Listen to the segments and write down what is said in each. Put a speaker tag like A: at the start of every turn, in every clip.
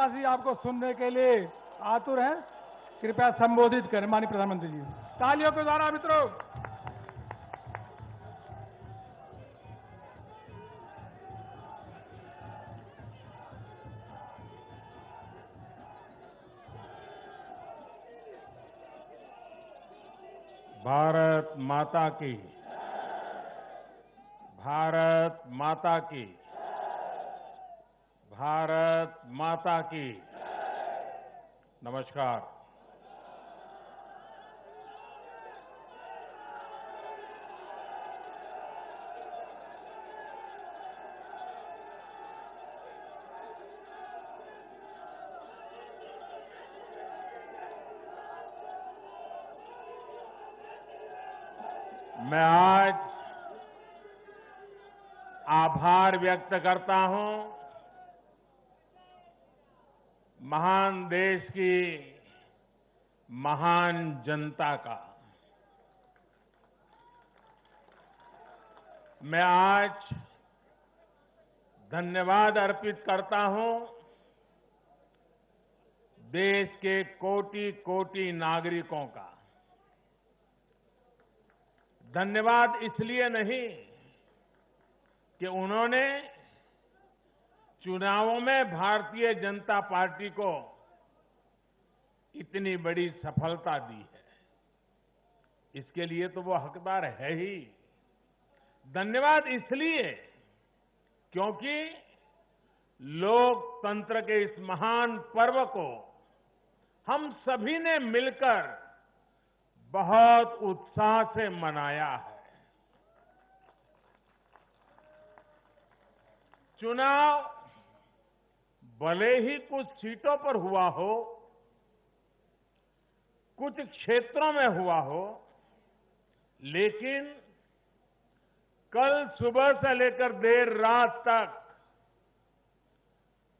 A: देशवासी आपको सुनने के लिए आतुर हैं। कृपया संबोधित करें माननीय प्रधानमंत्री जी। तालियों के द्वारा मित्रों।
B: भारत माता की, भारत माता की, भारत माता की। नमस्कार। मैं आज आभार व्यक्त करता हूं महान देश की महान जनता का। मैं आज धन्यवाद अर्पित करता हूं देश के कोटि कोटि नागरिकों का। धन्यवाद इसलिए नहीं कि उन्होंने चुनावों में भारतीय जनता पार्टी को इतनी बड़ी सफलता दी है, इसके लिए तो वो हकदार है ही। धन्यवाद इसलिए क्योंकि लोकतंत्र के इस महान पर्व को हम सभी ने मिलकर बहुत उत्साह से मनाया है। चुनाव भले ही कुछ सीटों पर हुआ हो, कुछ क्षेत्रों में हुआ हो, लेकिन कल सुबह से लेकर देर रात तक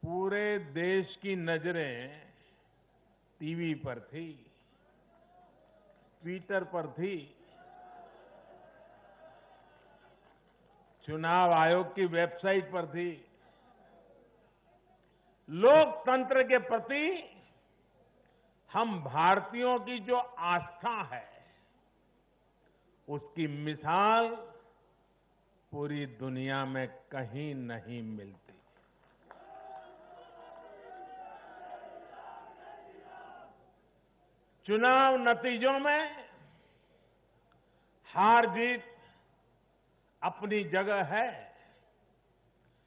B: पूरे देश की नजरें टीवी पर थी, ट्विटर पर थी, चुनाव आयोग की वेबसाइट पर थी। लोकतंत्र के प्रति हम भारतीयों की जो आस्था है, उसकी मिसाल पूरी दुनिया में कहीं नहीं मिलती। चुनाव नतीजों में हार जीत अपनी जगह है,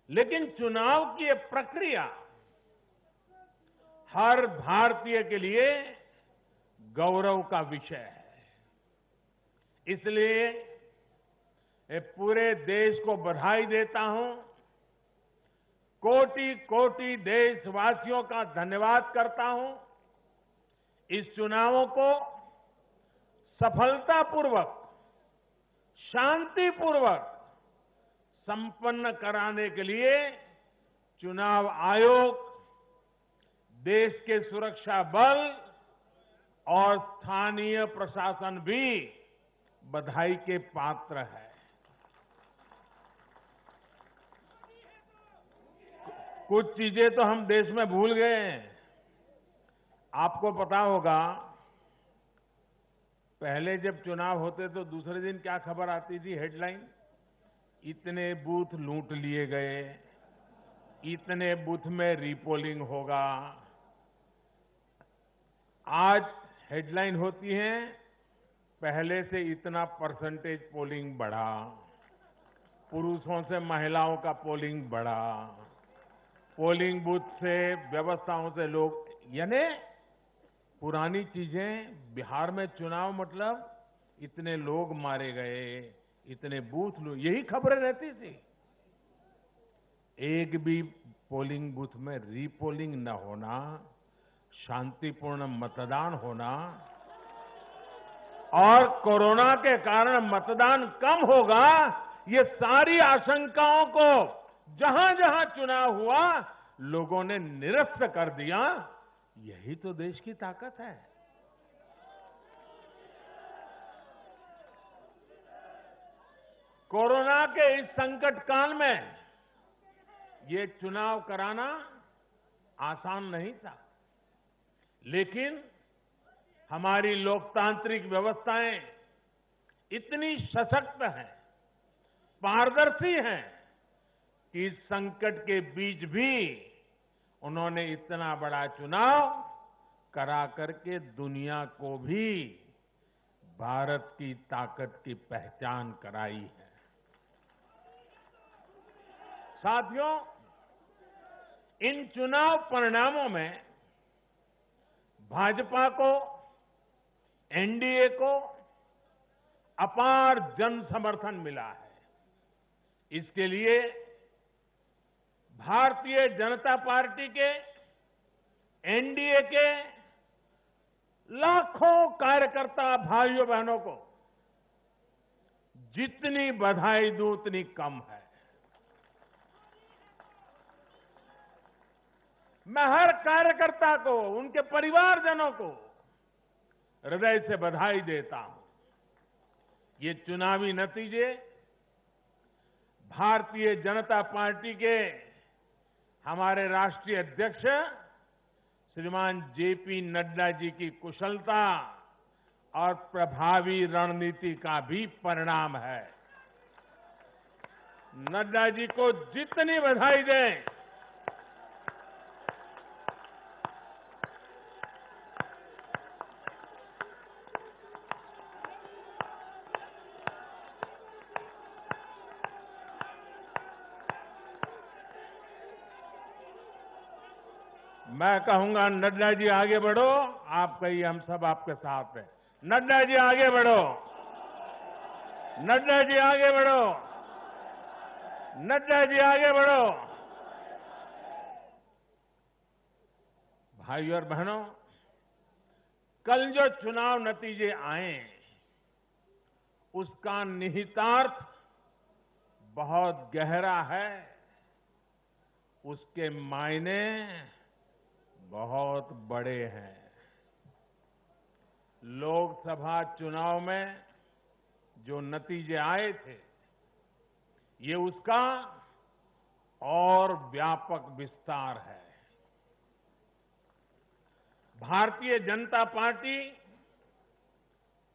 B: लेकिन चुनाव की ये प्रक्रिया हर भारतीय के लिए गौरव का विषय है। इसलिए मैं पूरे देश को बधाई देता हूं, कोटि कोटि देशवासियों का धन्यवाद करता हूं। इस चुनावों को सफलतापूर्वक, शांतिपूर्वक संपन्न कराने के लिए चुनाव आयोग, देश के सुरक्षा बल और स्थानीय प्रशासन भी बधाई के पात्र है। कुछ चीजें तो हम देश में भूल गए हैं। आपको पता होगा, पहले जब चुनाव होते तो दूसरे दिन क्या खबर आती थी? हेडलाइन, इतने बूथ लूट लिए गए, इतने बूथ में रीपोलिंग होगा। आज हेडलाइन होती है, पहले से इतना परसेंटेज पोलिंग बढ़ा, पुरुषों से महिलाओं का पोलिंग बढ़ा, पोलिंग बूथ से व्यवस्थाओं से लोग, यानी पुरानी चीजें। बिहार में चुनाव मतलब इतने लोग मारे गए, इतने बूथ लोग, यही खबरें रहती थी। एक भी पोलिंग बूथ में रीपोलिंग न होना, शांतिपूर्ण मतदान होना और कोरोना के कारण मतदान कम होगा, ये सारी आशंकाओं को जहां जहां चुनाव हुआ लोगों ने निरस्त कर दिया। यही तो देश की ताकत है। कोरोना के इस संकट काल में ये चुनाव कराना आसान नहीं था, लेकिन हमारी लोकतांत्रिक व्यवस्थाएं इतनी सशक्त हैं, पारदर्शी हैं कि इस संकट के बीच भी उन्होंने इतना बड़ा चुनाव करा करके दुनिया को भी भारत की ताकत की पहचान कराई है। साथियों, इन चुनाव परिणामों में भाजपा को, एनडीए को अपार जन समर्थन मिला है। इसके लिए भारतीय जनता पार्टी के, एनडीए के लाखों कार्यकर्ता भाइयों बहनों को जितनी बधाई दूं उतनी कम है। मैं हर कार्यकर्ता को, उनके परिवारजनों को हृदय से बधाई देता हूं। ये चुनावी नतीजे भारतीय जनता पार्टी के हमारे राष्ट्रीय अध्यक्ष श्रीमान जेपी नड्डा जी की कुशलता और प्रभावी रणनीति का भी परिणाम है। नड्डा जी को जितनी बधाई दें, मैं कहूंगा नड्डा जी आगे बढ़ो, आप कहिए हम सब आपके साथ हैं। नड्डा जी आगे बढ़ो, नड्डा जी आगे बढ़ो, नड्डा जी आगे बढ़ो। भाइयों और बहनों, कल जो चुनाव नतीजे आए उसका निहितार्थ बहुत गहरा है, उसके मायने बहुत बड़े हैं। लोकसभा चुनाव में जो नतीजे आए थे, ये उसका और व्यापक विस्तार है। भारतीय जनता पार्टी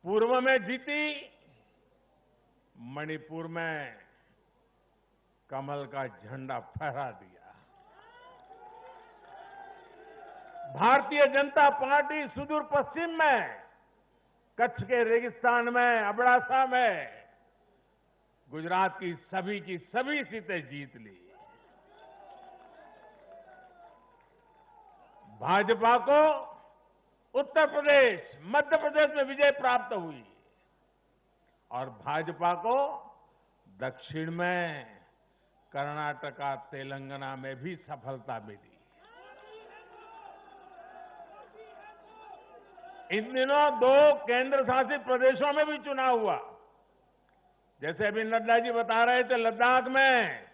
B: पूर्व में जीती, मणिपुर में कमल का झंडा फहरा दिया। भारतीय जनता पार्टी सुदूर पश्चिम में, कच्छ के रेगिस्तान में, अबडासा में गुजरात की सभी सीटें जीत ली। भाजपा को उत्तर प्रदेश, मध्य प्रदेश में विजय प्राप्त हुई और भाजपा को दक्षिण में कर्नाटका, तेलंगाना में भी सफलता मिली। इन दिनों 2 केंद्र शासित प्रदेशों में भी चुनाव हुआ। जैसे अभी नड्डा जी बता रहे थे लद्दाख में,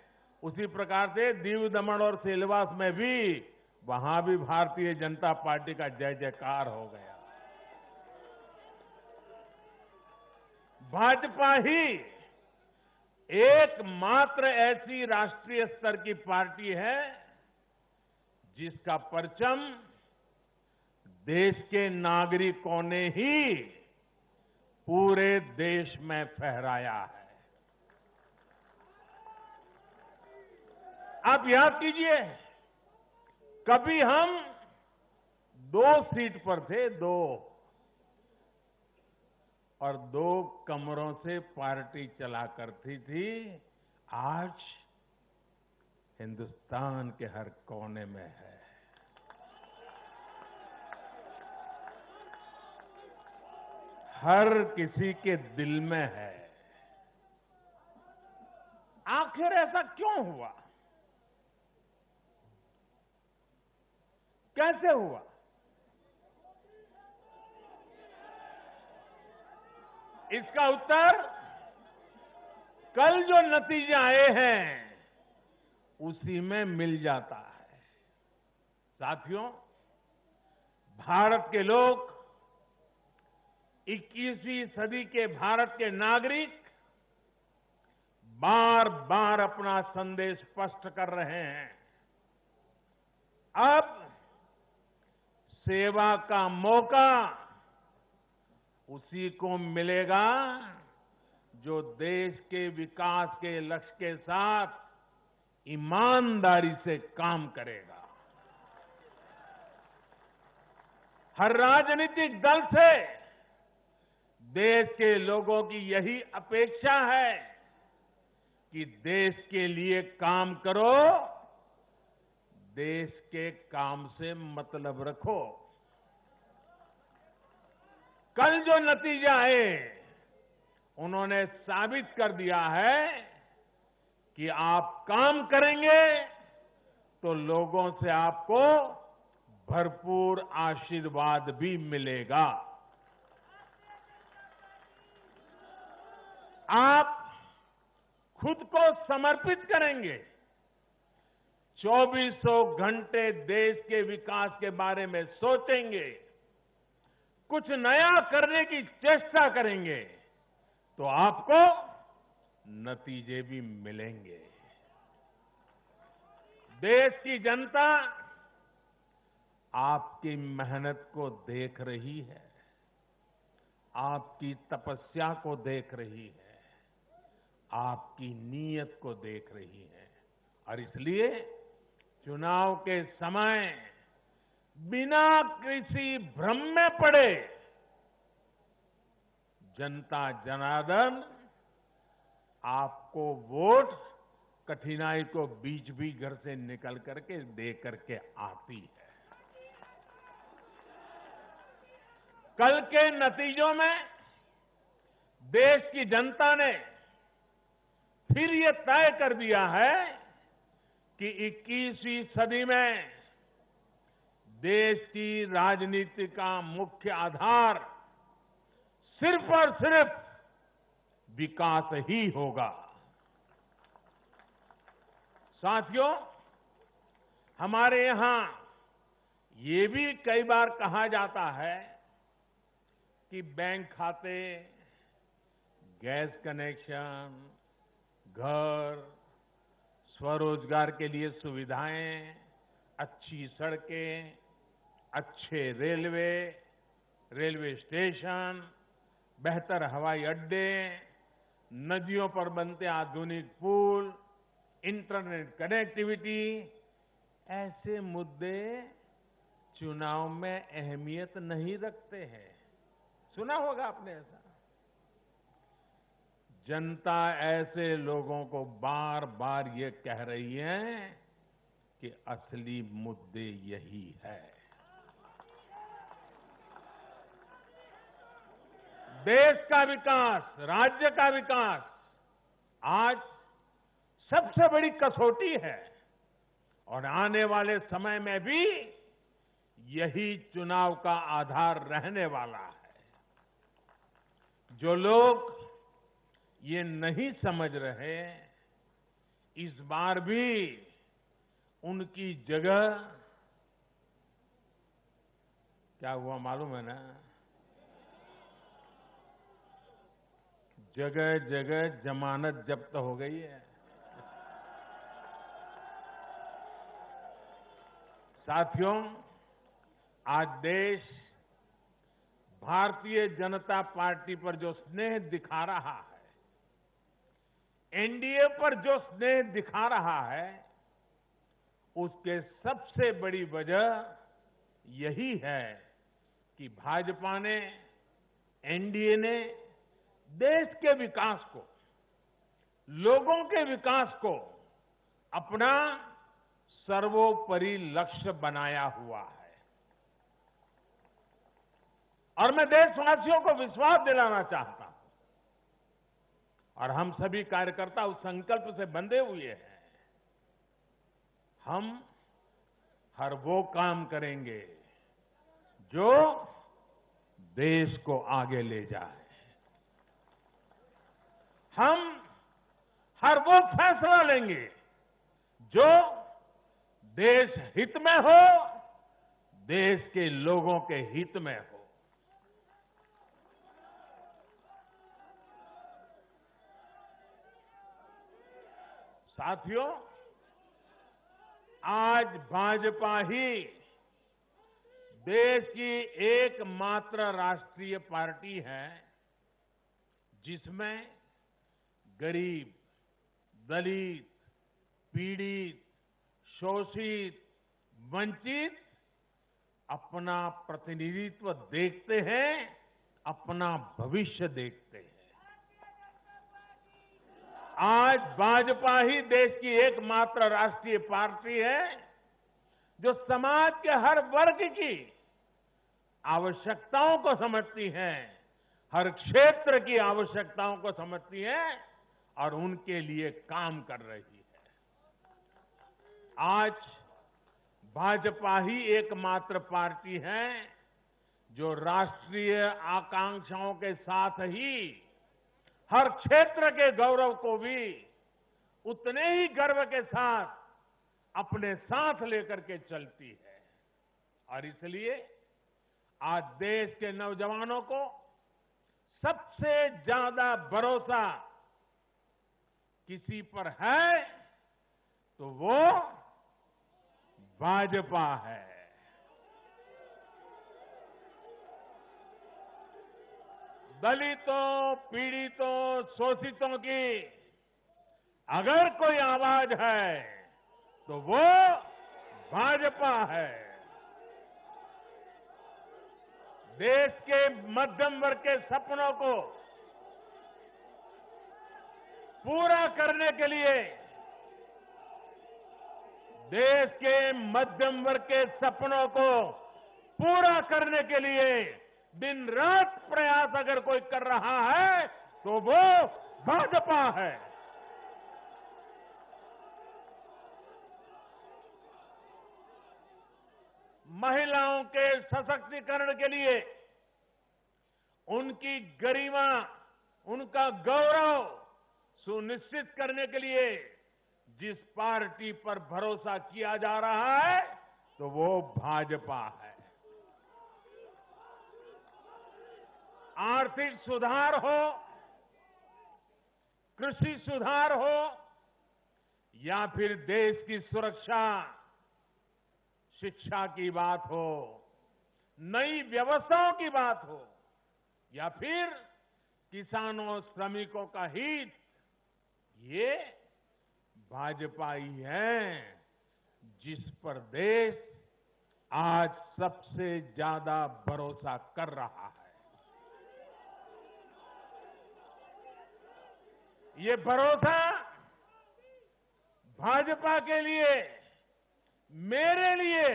B: उसी प्रकार से दीव, दमन और सिलवास में भी, वहां भी भारतीय जनता पार्टी का जय जयकार हो गया। भाजपा ही एकमात्र ऐसी राष्ट्रीय स्तर की पार्टी है जिसका परचम देश के नागरिकों ने ही पूरे देश में फहराया है। आप याद कीजिए, कभी हम 2 सीट पर थे, 2 और 2 कमरों से पार्टी चला करती थी। आज हिंदुस्तान के हर कोने में है। हर किसी के दिल में है। आखिर ऐसा क्यों हुआ? कैसे हुआ? इसका उत्तर कल जो नतीजे आए हैं उसी में मिल जाता है। साथियों, भारत के लोग, 21वीं सदी के भारत के नागरिक बार बार अपना संदेश स्पष्ट कर रहे हैं। अब सेवा का मौका उसी को मिलेगा जो देश के विकास के लक्ष्य के साथ ईमानदारी से काम करेगा। हर राजनीतिक दल से देश के लोगों की यही अपेक्षा है कि देश के लिए काम करो, देश के काम से मतलब रखो। कल जो नतीजा है उन्होंने साबित कर दिया है कि आप काम करेंगे तो लोगों से आपको भरपूर आशीर्वाद भी मिलेगा। आप खुद को समर्पित करेंगे, 2400 घंटे देश के विकास के बारे में सोचेंगे, कुछ नया करने की चेष्टा करेंगे तो आपको नतीजे भी मिलेंगे। देश की जनता आपकी मेहनत को देख रही है, आपकी तपस्या को देख रही है, आपकी नीयत को देख रही है और इसलिए चुनाव के समय बिना किसी भ्रम में पड़े जनता जनार्दन आपको वोट कठिनाई को बीच बीच घर से निकल करके दे करके आती है। कल के नतीजों में देश की जनता ने फिर ये तय कर दिया है कि 21वीं सदी में देश की राजनीति का मुख्य आधार सिर्फ और सिर्फ विकास ही होगा। साथियों, हमारे यहां ये भी कई बार कहा जाता है कि बैंक खाते, गैस कनेक्शन, घर, स्वरोजगार के लिए सुविधाएं, अच्छी सड़कें, अच्छे रेलवे स्टेशन, बेहतर हवाई अड्डे, नदियों पर बनते आधुनिक पुल, इंटरनेट कनेक्टिविटी, ऐसे मुद्दे चुनाव में अहमियत नहीं रखते हैं। सुना होगा आपने ऐसा। जनता ऐसे लोगों को बार बार ये कह रही है कि असली मुद्दे यही है। देश का विकास, राज्य का विकास आज सबसे बड़ी कसौटी है और आने वाले समय में भी यही चुनाव का आधार रहने वाला है। जो लोग ये नहीं समझ रहे, इस बार भी उनकी जगह क्या हुआ मालूम है ना? जगह जगह जमानत जब्त हो गई है। साथियों, आज देश भारतीय जनता पार्टी पर जो स्नेह दिखा रहा है, एनडीए पर जो स्नेह दिखा रहा है, उसके सबसे बड़ी वजह यही है कि भाजपा ने, एनडीए ने देश के विकास को, लोगों के विकास को अपना सर्वोपरि लक्ष्य बनाया हुआ है। और मैं देशवासियों को विश्वास दिलाना चाहता हूं और हम सभी कार्यकर्ता उस संकल्प से बंधे हुए हैं। हम हर वो काम करेंगे जो देश को आगे ले जाए। हम हर वो फैसला लेंगे जो देश हित में हो, देश के लोगों के हित में हो। साथियों, आज भाजपा ही देश की एकमात्र राष्ट्रीय पार्टी है जिसमें गरीब, दलित, पीड़ित, शोषित, वंचित अपना प्रतिनिधित्व देखते हैं, अपना भविष्य देखते हैं। आज भाजपा ही देश की एकमात्र राष्ट्रीय पार्टी है जो समाज के हर वर्ग की आवश्यकताओं को समझती है, हर क्षेत्र की आवश्यकताओं को समझती है और उनके लिए काम कर रही है। आज भाजपा ही एकमात्र पार्टी है जो राष्ट्रीय आकांक्षाओं के साथ ही हर क्षेत्र के गौरव को भी उतने ही गर्व के साथ अपने साथ लेकर के चलती है। और इसलिए आज देश के नौजवानों को सबसे ज्यादा भरोसा किसी पर है तो वो भाजपा है। दलितों, पीड़ितों, शोषितों की अगर कोई आवाज है तो वो भाजपा है। देश के मध्यम वर्ग के सपनों को पूरा करने के लिए, देश के मध्यम वर्ग के सपनों को पूरा करने के लिए दिन रात प्रयास अगर कोई कर रहा है तो वो भाजपा है। महिलाओं के सशक्तिकरण के लिए, उनकी गरिमा, उनका गौरव सुनिश्चित करने के लिए जिस पार्टी पर भरोसा किया जा रहा है तो वो भाजपा है। आर्थिक सुधार हो, कृषि सुधार हो या फिर देश की सुरक्षा, शिक्षा की बात हो, नई व्यवस्थाओं की बात हो या फिर किसानों, श्रमिकों का हित, ये भाजपा ही है जिस पर देश आज सबसे ज्यादा भरोसा कर रहा है। ये भरोसा भाजपा के लिए, मेरे लिए,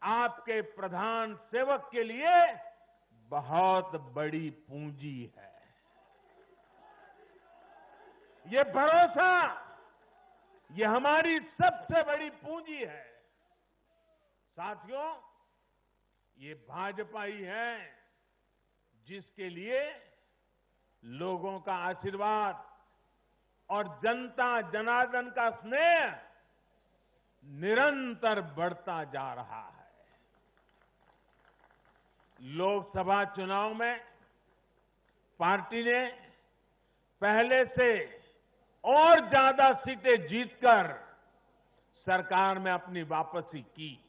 B: आपके प्रधान सेवक के लिए बहुत बड़ी पूंजी है। ये भरोसा, ये हमारी सबसे बड़ी पूंजी है। साथियों, ये भाजपा ही है जिसके लिए लोगों का आशीर्वाद और जनता जनार्दन का स्नेह निरंतर बढ़ता जा रहा है। लोकसभा चुनाव में पार्टी ने पहले से और ज्यादा सीटें जीतकर सरकार में अपनी वापसी की।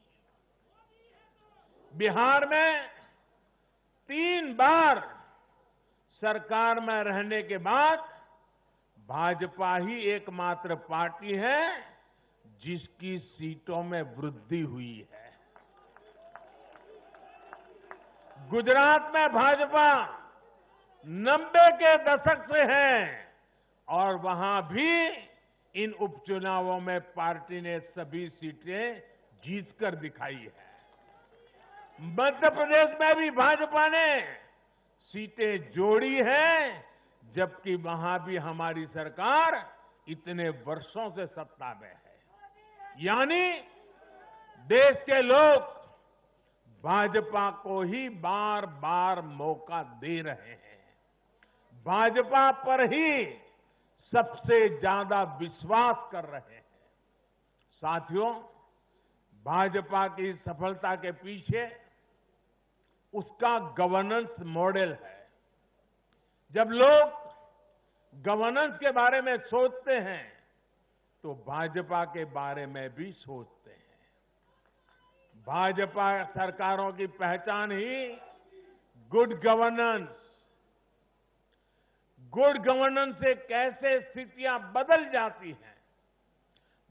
B: बिहार में 3 बार सरकार में रहने के बाद भाजपा ही एकमात्र पार्टी है जिसकी सीटों में वृद्धि हुई है। गुजरात में भाजपा 90 के दशक से है और वहां भी इन उपचुनावों में पार्टी ने सभी सीटें जीतकर दिखाई है। मध्य प्रदेश में भी भाजपा ने सीटें जोड़ी है, जबकि वहां भी हमारी सरकार इतने वर्षों से सत्ता में है। यानी देश के लोग भाजपा को ही बार बार मौका दे रहे हैं। भाजपा पर ही सबसे ज्यादा विश्वास कर रहे हैं। साथियों, भाजपा की सफलता के पीछे उसका गवर्नेंस मॉडल है। जब लोग गवर्नेंस के बारे में सोचते हैं तो भाजपा के बारे में भी सोचते हैं। भाजपा सरकारों की पहचान ही गुड गवर्नेंस से कैसे स्थितियां बदल जाती हैं,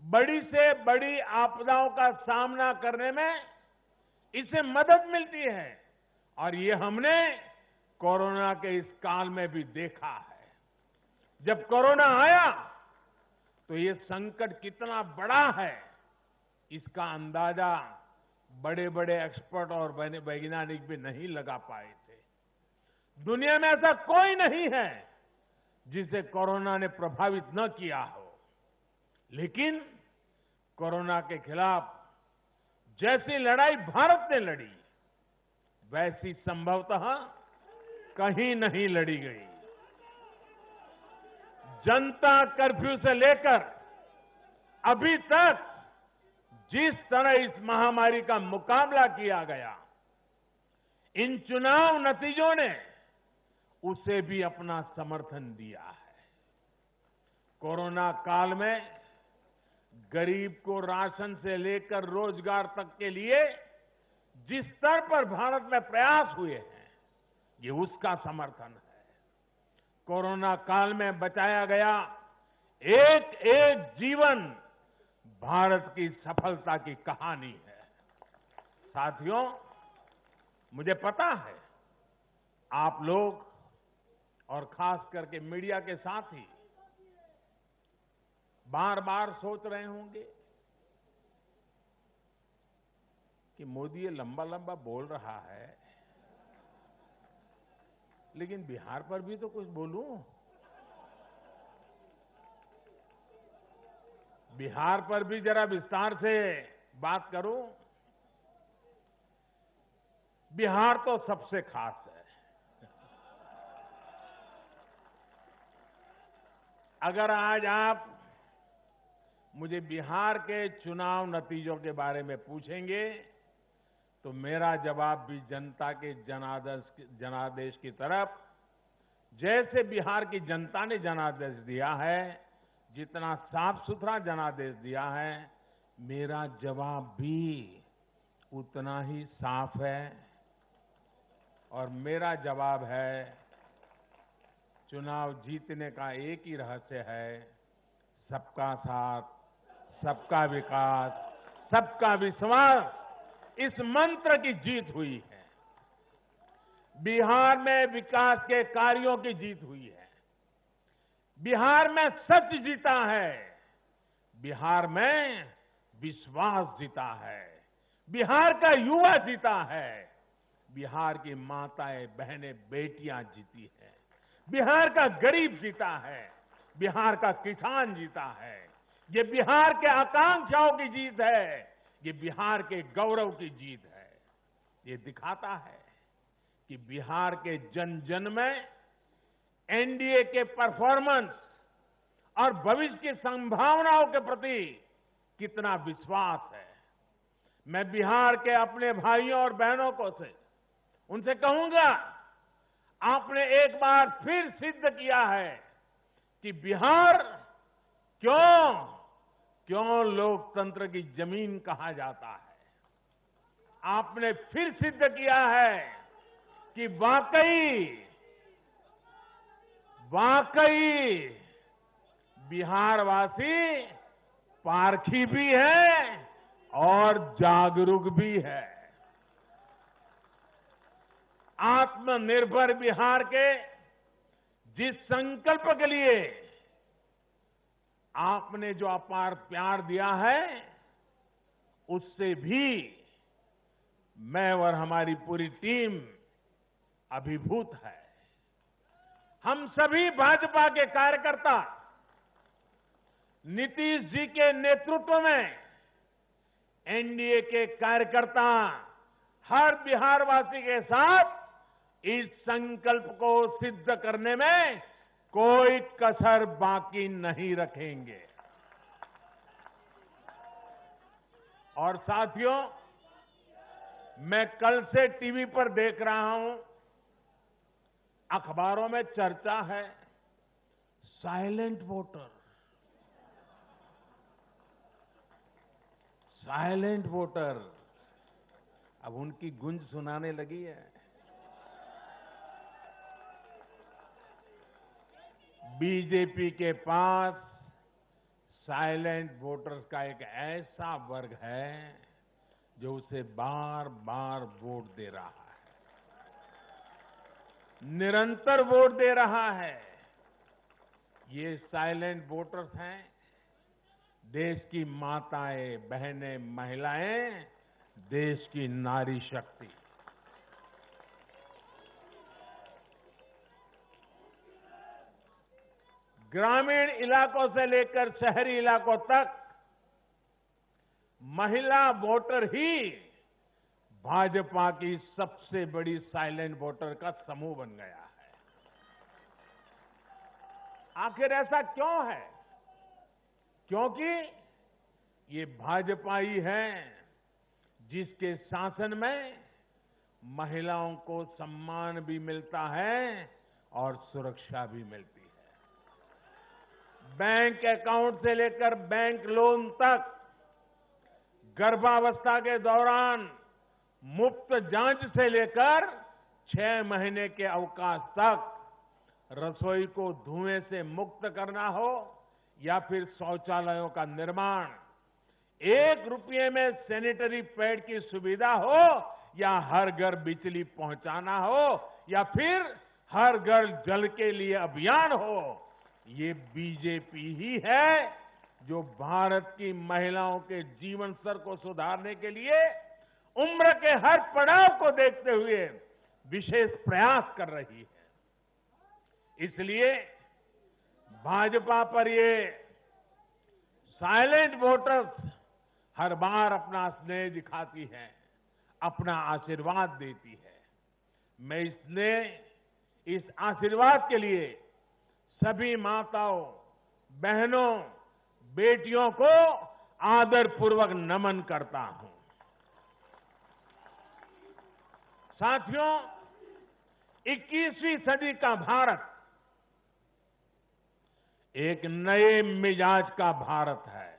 B: बड़ी से बड़ी आपदाओं का सामना करने में इससे मदद मिलती है। और ये हमने कोरोना के इस काल में भी देखा है। जब कोरोना आया तो ये संकट कितना बड़ा है, इसका अंदाजा बड़े बड़े एक्सपर्ट और वैज्ञानिक भी नहीं लगा पाए थे। दुनिया में ऐसा कोई नहीं है जिसे कोरोना ने प्रभावित न किया हो, लेकिन कोरोना के खिलाफ जैसी लड़ाई भारत ने लड़ी, वैसी संभवतः कहीं नहीं लड़ी गई। जनता कर्फ्यू से लेकर अभी तक जिस तरह इस महामारी का मुकाबला किया गया, इन चुनाव नतीजों ने उसे भी अपना समर्थन दिया है। कोरोना काल में गरीब को राशन से लेकर रोजगार तक के लिए जिस स्तर पर भारत में प्रयास हुए हैं, ये उसका समर्थन है। कोरोना काल में बचाया गया एक एक जीवन भारत की सफलता की कहानी है। साथियों, मुझे पता है आप लोग और खास करके मीडिया के साथी बार बार सोच रहे होंगे कि मोदी ये लंबा लंबा बोल रहा है, लेकिन बिहार पर भी तो कुछ बोलूं। बिहार पर भी जरा विस्तार से बात करूं। बिहार तो सबसे खास है। अगर आज आप मुझे बिहार के चुनाव नतीजों के बारे में पूछेंगे तो मेरा जवाब भी जनता के जनादेश की तरफ, जैसे बिहार की जनता ने जनादेश दिया है, जितना साफ सुथरा जनादेश दिया है, मेरा जवाब भी उतना ही साफ है। और मेरा जवाब है, चुनाव जीतने का एक ही रहस्य है, सबका साथ, सबका विकास, सबका विश्वास। इस मंत्र की जीत हुई है। बिहार में विकास के कार्यों की जीत हुई है। बिहार में सच जीता है। बिहार में विश्वास जीता है। बिहार का युवा जीता है। बिहार की माताएं, बहनें, बेटियां जीती है। बिहार का गरीब जीता है। बिहार का किसान जीता है। ये बिहार के आकांक्षाओं की जीत है। ये बिहार के गौरव की जीत है। ये दिखाता है कि बिहार के जन जन में एनडीए के परफॉर्मेंस और भविष्य की संभावनाओं के प्रति कितना विश्वास है। मैं बिहार के अपने भाइयों और बहनों को उनसे कहूंगा, आपने एक बार फिर सिद्ध किया है कि बिहार क्यों लोकतंत्र की जमीन कहा जाता है। आपने फिर सिद्ध किया है कि वाकई बिहारवासी पारखी भी है और जागरूक भी है। आत्मनिर्भर बिहार के जिस संकल्प के लिए आपने जो अपार प्यार दिया है, उससे भी मैं और हमारी पूरी टीम अभिभूत है। हम सभी भाजपा के कार्यकर्ता नीतीश जी के नेतृत्व में एनडीए के कार्यकर्ता हर बिहारवासी के साथ इस संकल्प को सिद्ध करने में कोई कसर बाकी नहीं रखेंगे। और साथियों, मैं कल से टीवी पर देख रहा हूं, अखबारों में चर्चा है साइलेंट वोटर। साइलेंट वोटर, अब उनकी गूंज सुनाने लगी है। बीजेपी के पास साइलेंट वोटर्स का एक ऐसा वर्ग है जो उसे बार बार वोट दे रहा है, निरंतर वोट दे रहा है। ये साइलेंट वोटर्स हैं देश की माताएं, बहनें, महिलाएं, देश की नारी शक्ति। ग्रामीण इलाकों से लेकर शहरी इलाकों तक महिला वोटर ही भाजपा की सबसे बड़ी साइलेंट वोटर का समूह बन गया है। आखिर ऐसा क्यों है? क्योंकि ये भाजपा ही है जिसके शासन में महिलाओं को सम्मान भी मिलता है और सुरक्षा भी मिलती है। बैंक अकाउंट से लेकर बैंक लोन तक, गर्भावस्था के दौरान मुफ्त जांच से लेकर 6 महीने के अवकाश तक, रसोई को धुएं से मुक्त करना हो या फिर शौचालयों का निर्माण, 1 रुपये में सैनिटरी पैड की सुविधा हो या हर घर बिजली पहुंचाना हो या फिर हर घर जल के लिए अभियान हो, ये बीजेपी ही है जो भारत की महिलाओं के जीवन स्तर को सुधारने के लिए उम्र के हर पड़ाव को देखते हुए विशेष प्रयास कर रही है। इसलिए भाजपा पर ये साइलेंट वोटर्स हर बार अपना स्नेह दिखाती है, अपना आशीर्वाद देती है। मैं इस आशीर्वाद के लिए सभी माताओं, बहनों, बेटियों को आदरपूर्वक नमन करता हूं। साथियों, 21वीं सदी का भारत एक नए मिजाज का भारत है।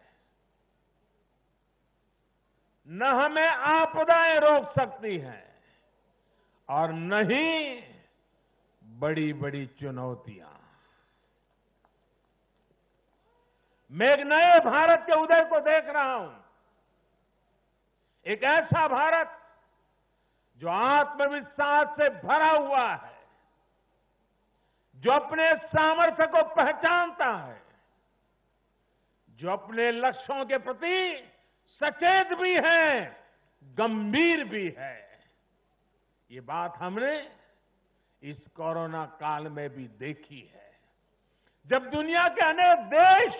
B: न हमें आपदाएं रोक सकती हैं और न ही बड़ी बड़ी चुनौतियां। मैं एक नए भारत के उदय को देख रहा हूं, एक ऐसा भारत जो आत्मविश्वास से भरा हुआ है, जो अपने सामर्थ्य को पहचानता है, जो अपने लक्ष्यों के प्रति सचेत भी है, गंभीर भी है। ये बात हमने इस कोरोना काल में भी देखी है, जब दुनिया के अनेक देश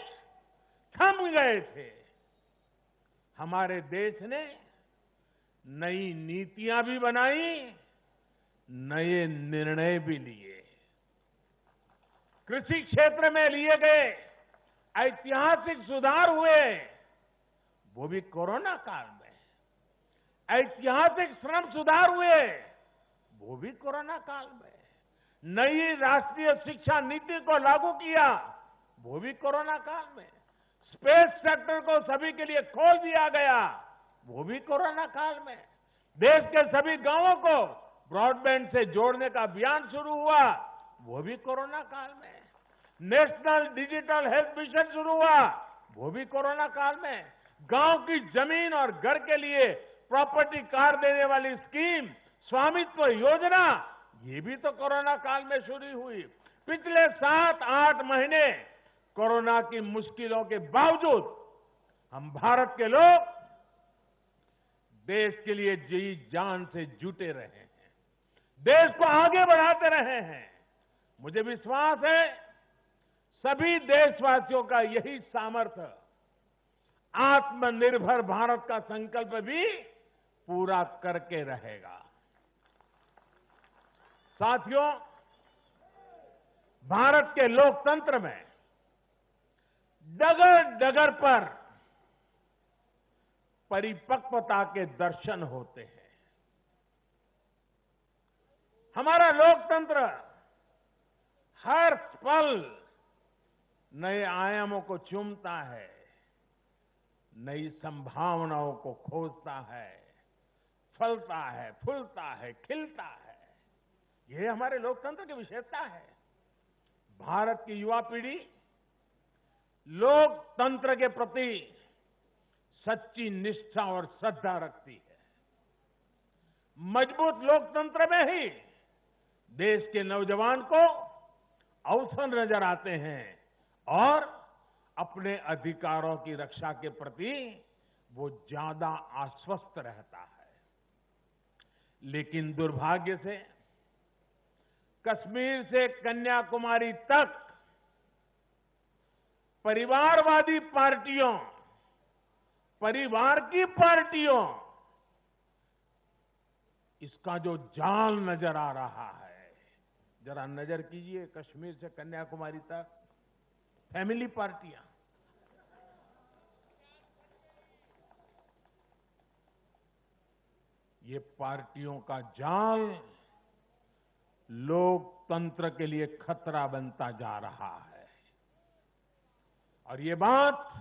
B: थम गए थे। हमारे देश ने नई नीतियां भी बनाई, नए निर्णय भी लिए। कृषि क्षेत्र में लिए गए ऐतिहासिक सुधार हुए, वो भी कोरोना काल में। ऐतिहासिक श्रम सुधार हुए, वो भी कोरोना काल में। नई राष्ट्रीय शिक्षा नीति को लागू किया, वो भी कोरोना काल में। स्पेस सेक्टर को सभी के लिए खोल दिया गया, वो भी कोरोना काल में। देश के सभी गांवों को ब्रॉडबैंड से जोड़ने का अभियान शुरू हुआ, वो भी कोरोना काल में। नेशनल डिजिटल हेल्थ मिशन शुरू हुआ, वो भी कोरोना काल में। गांव की जमीन और घर के लिए प्रॉपर्टी कार्ड देने वाली स्कीम, स्वामित्व योजना, ये भी तो कोरोना काल में शुरू हुई। पिछले 7-8 महीने कोरोना की मुश्किलों के बावजूद हम भारत के लोग देश के लिए जी जान से जुटे रहे हैं, देश को आगे बढ़ाते रहे हैं। मुझे विश्वास है सभी देशवासियों का यही सामर्थ्य आत्मनिर्भर भारत का संकल्प भी पूरा करके रहेगा। साथियों, भारत के लोकतंत्र में डगर डगर पर परिपक्वता के दर्शन होते हैं। हमारा लोकतंत्र हर पल नए आयामों को चूमता है, नई संभावनाओं को खोजता है, फलता है, फूलता है, खिलता है। यह हमारे लोकतंत्र की विशेषता है। भारत की युवा पीढ़ी लोकतंत्र के प्रति सच्ची निष्ठा और श्रद्धा रखती है। मजबूत लोकतंत्र में ही देश के नौजवान को अवसर नजर आते हैं और अपने अधिकारों की रक्षा के प्रति वो ज्यादा आश्वस्त रहता है। लेकिन दुर्भाग्य से कश्मीर से कन्याकुमारी तक परिवारवादी पार्टियों, परिवार की पार्टियों, इसका जो जाल नजर आ रहा है, जरा नजर कीजिए कश्मीर से कन्याकुमारी तक फैमिली पार्टियां, ये पार्टियों का जाल लोकतंत्र के लिए खतरा बनता जा रहा है। और ये बात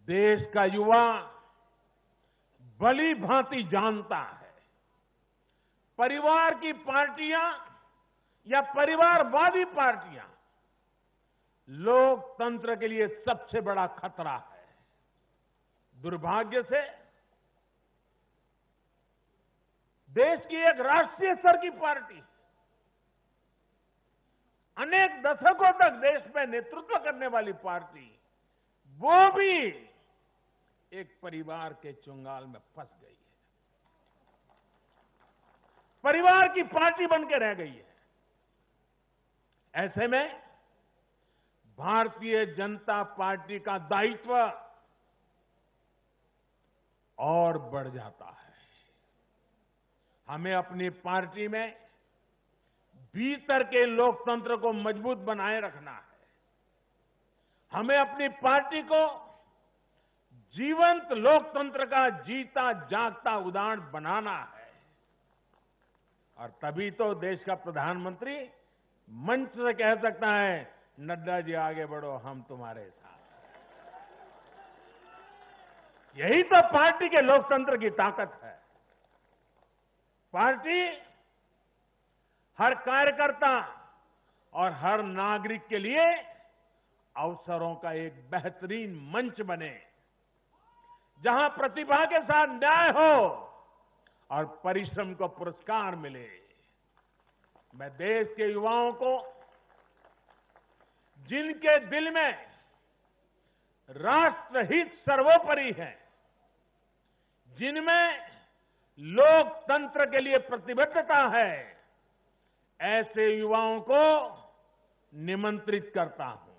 B: देश का युवा भली भांति जानता है। परिवार की पार्टियां या परिवारवादी पार्टियां लोकतंत्र के लिए सबसे बड़ा खतरा है। दुर्भाग्य से देश की एक राष्ट्रीय स्तर की पार्टी अनेक दशकों तक देश में नेतृत्व करने वाली पार्टी, वो भी एक परिवार के चुंगाल में फंस गई है, परिवार की पार्टी बन के रह गई है। ऐसे में भारतीय जनता पार्टी का दायित्व और बढ़ जाता है। हमें अपनी पार्टी में भीतर के लोकतंत्र को मजबूत बनाए रखना है। हमें अपनी पार्टी को जीवंत लोकतंत्र का जीता जागता उदाहरण बनाना है। और तभी तो देश का प्रधानमंत्री मंच से कह सकता है, नड्डा जी आगे बढ़ो, हम तुम्हारे साथ। यही तो पार्टी के लोकतंत्र की ताकत है। पार्टी हर कार्यकर्ता और हर नागरिक के लिए अवसरों का एक बेहतरीन मंच बने, जहां प्रतिभा के साथ न्याय हो और परिश्रम को पुरस्कार मिले। मैं देश के युवाओं को, जिनके दिल में राष्ट्रहित सर्वोपरि है, जिनमें लोकतंत्र के लिए प्रतिबद्धता है, ऐसे युवाओं को निमंत्रित करता हूं।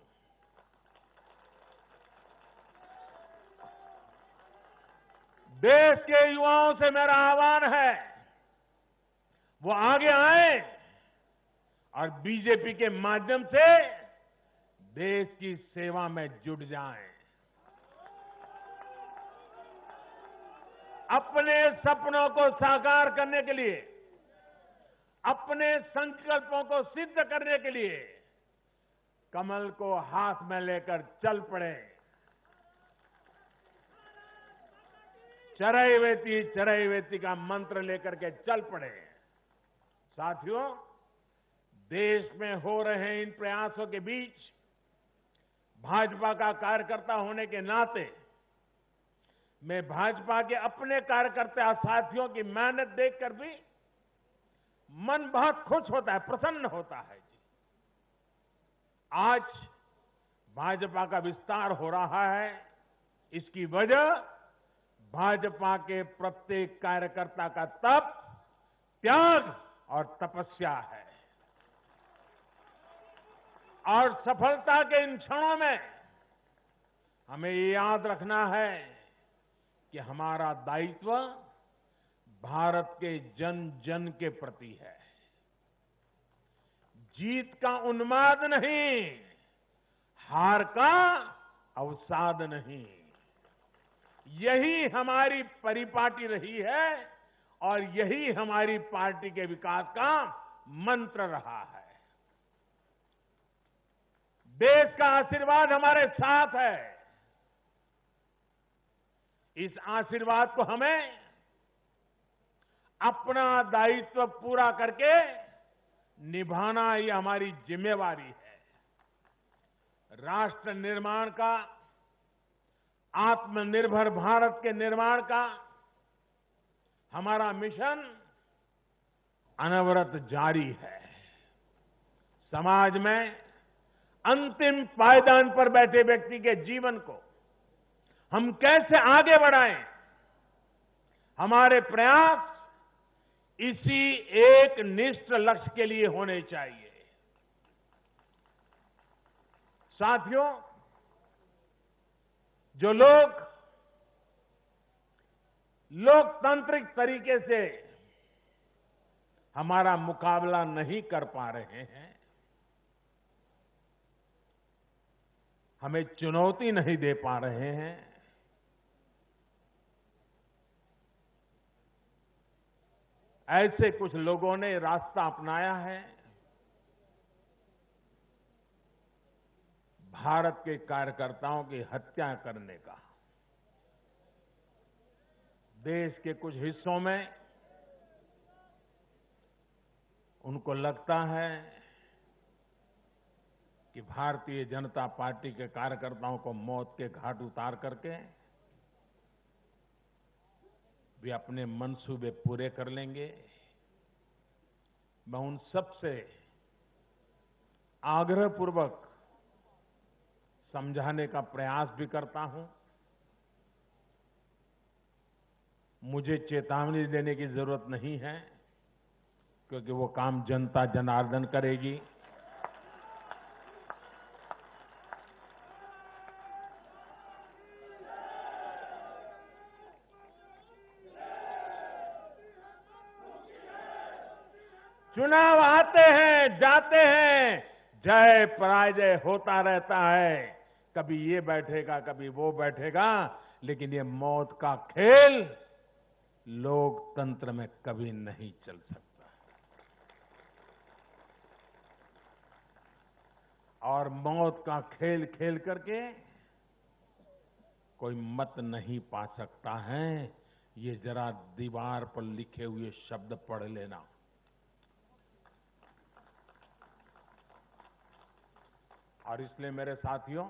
B: देश के युवाओं से मेरा आह्वान है, वो आगे आए और बीजेपी के माध्यम से देश की सेवा में जुट जाएं। अपने सपनों को साकार करने के लिए, अपने संकल्पों को सिद्ध करने के लिए कमल को हाथ में लेकर चल पड़े। चरैवेति का मंत्र लेकर के चल पड़े। साथियों, देश में हो रहे इन प्रयासों के बीच भाजपा का कार्यकर्ता होने के नाते मैं भाजपा के अपने कार्यकर्ता साथियों की मेहनत देखकर भी मन बहुत खुश होता है, प्रसन्न होता है जी। आज भाजपा का विस्तार हो रहा है, इसकी वजह भाजपा के प्रत्येक कार्यकर्ता का तप, त्याग और तपस्या है। और सफलता के इन क्षणों में हमें ये याद रखना है कि हमारा दायित्व भारत के जन जन के प्रति है। जीत का उन्माद नहीं, हार का अवसाद नहीं। यही हमारी परिपाटी रही है और यही हमारी पार्टी के विकास का मंत्र रहा है। देश का आशीर्वाद हमारे साथ है। इस आशीर्वाद को हमें अपना दायित्व पूरा करके निभाना ये हमारी जिम्मेवारी है। राष्ट्र निर्माण का, आत्मनिर्भर भारत के निर्माण का हमारा मिशन अनवरत जारी है। समाज में अंतिम पायदान पर बैठे व्यक्ति के जीवन को हम कैसे आगे बढ़ाएं, हमारे प्रयास इसी एक निष्ठ लक्ष्य के लिए होने चाहिए। साथियों, जो लोग लोकतांत्रिक तरीके से हमारा मुकाबला नहीं कर पा रहे हैं, हमें चुनौती नहीं दे पा रहे हैं, ऐसे कुछ लोगों ने रास्ता अपनाया है भारत के कार्यकर्ताओं की हत्या करने का। देश के कुछ हिस्सों में उनको लगता है कि भारतीय जनता पार्टी के कार्यकर्ताओं को मौत के घाट उतार करके वे अपने मंसूबे पूरे कर लेंगे। मैं उन सबसे आग्रहपूर्वक समझाने का प्रयास भी करता हूं। मुझे चेतावनी देने की जरूरत नहीं है, क्योंकि वो काम जनता जनार्दन करेगी। चुनाव आते हैं, जाते हैं, जय पराजय होता रहता है। कभी ये बैठेगा, कभी वो बैठेगा, लेकिन ये मौत का खेल लोकतंत्र में कभी नहीं चल सकता। और मौत का खेल खेल करके कोई मत नहीं पा सकता है। ये जरा दीवार पर लिखे हुए शब्द पढ़ लेना। और इसलिए मेरे साथियों,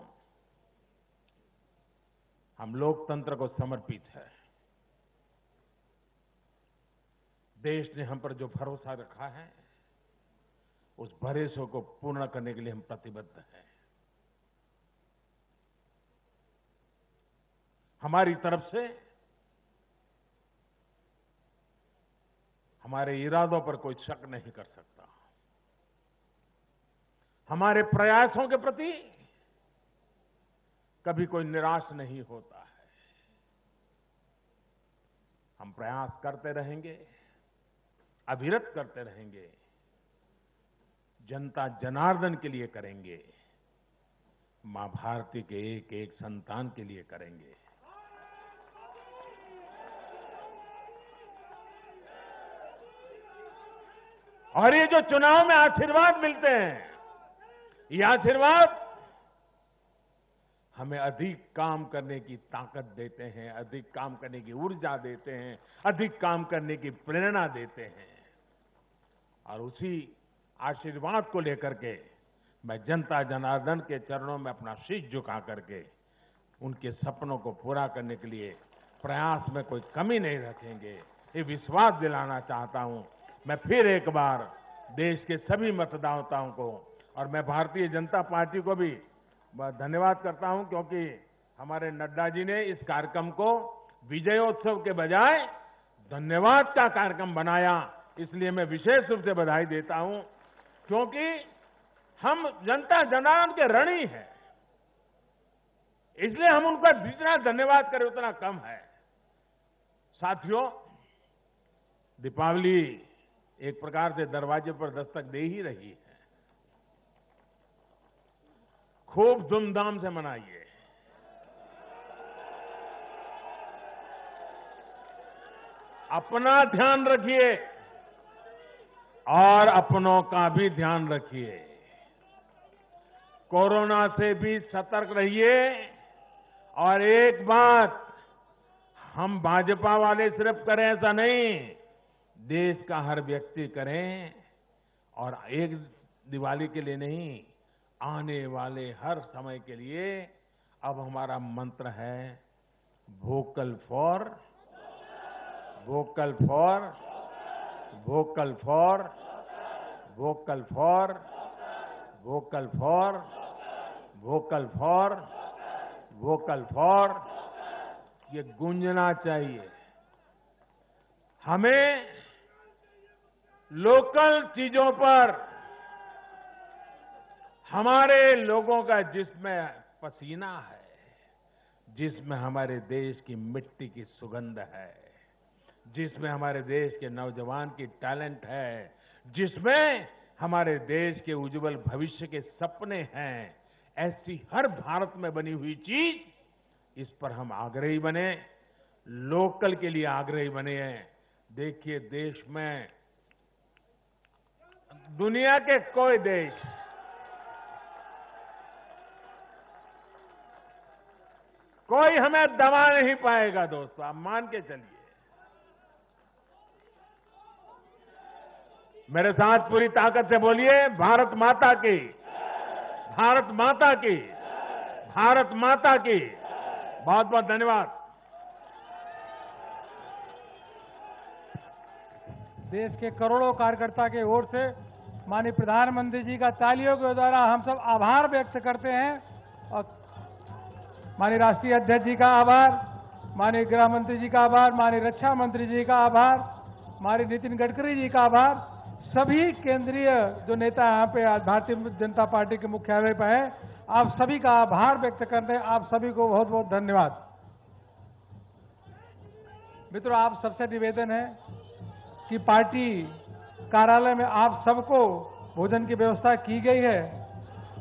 B: हम लोकतंत्र को समर्पित है। देश ने हम पर जो भरोसा रखा है, उस भरोसे को पूर्ण करने के लिए हम प्रतिबद्ध हैं। हमारी तरफ से हमारे इरादों पर कोई शक नहीं कर सकता। हमारे प्रयासों के प्रति कभी कोई निराश नहीं होता है। हम प्रयास करते रहेंगे, अविरत करते रहेंगे, जनता जनार्दन के लिए करेंगे, मां भारती के एक एक संतान के लिए करेंगे। और ये जो चुनाव में आशीर्वाद मिलते हैं, ये आशीर्वाद हमें अधिक काम करने की ताकत देते हैं, अधिक काम करने की ऊर्जा देते हैं, अधिक काम करने की प्रेरणा देते हैं। और उसी आशीर्वाद को लेकर के मैं जनता जनार्दन के चरणों में अपना शीश झुका करके उनके सपनों को पूरा करने के लिए प्रयास में कोई कमी नहीं रखेंगे, ये विश्वास दिलाना चाहता हूं। मैं फिर एक बार देश के सभी मतदाताओं को और मैं भारतीय जनता पार्टी को भी धन्यवाद करता हूं, क्योंकि हमारे नड्डा जी ने इस कार्यक्रम को विजयोत्सव के बजाय धन्यवाद का कार्यक्रम बनाया। इसलिए मैं विशेष रूप से बधाई देता हूं, क्योंकि हम जनता जनार्दन के ऋणी हैं। इसलिए हम उनका जितना धन्यवाद करें उतना कम है। साथियों, दीपावली एक प्रकार से दरवाजे पर दस्तक दे ही रही है। खूब धूमधाम से मनाइए। अपना ध्यान रखिए और अपनों का भी ध्यान रखिए। कोरोना से भी सतर्क रहिए। और एक बात हम भाजपा वाले सिर्फ करें ऐसा नहीं, देश का हर व्यक्ति करें और एक दिवाली के लिए नहीं, आने वाले हर समय के लिए अब हमारा मंत्र है vocal for vocal for vocal for vocal for vocal for vocal for vocal for, ये गूंजना चाहिए। हमें लोकल चीजों पर हमारे लोगों का जिसमें पसीना है, जिसमें हमारे देश की मिट्टी की सुगंध है, जिसमें हमारे देश के नौजवान की टैलेंट है, जिसमें हमारे देश के उज्जवल भविष्य के सपने हैं, ऐसी हर भारत में बनी हुई चीज, इस पर हम आग्रही बने, लोकल के लिए आग्रही बने हैं। देखिए, देश में दुनिया के कोई देश कोई हमें दबा नहीं पाएगा दोस्तों, आप मान के चलिए। मेरे साथ पूरी ताकत से बोलिए, भारत माता की, भारत माता की, भारत माता की। बहुत बहुत धन्यवाद।
A: देश के करोड़ों कार्यकर्ता के ओर से माननीय प्रधानमंत्री जी का तालियों के द्वारा हम सब आभार व्यक्त करते हैं। और माननीय राष्ट्रीय अध्यक्ष जी का आभार, माननीय गृह मंत्री जी का आभार, माननीय रक्षा मंत्री जी का आभार, माननीय नितिन गडकरी जी का आभार, सभी केंद्रीय जो नेता यहाँ पे आज भारतीय जनता पार्टी के मुख्यालय पर है, आप सभी का आभार व्यक्त करते हैं। आप सभी को बहुत बहुत धन्यवाद। मित्रों, आप सबसे निवेदन है कि पार्टी कार्यालय में आप सबको भोजन की व्यवस्था की गई है।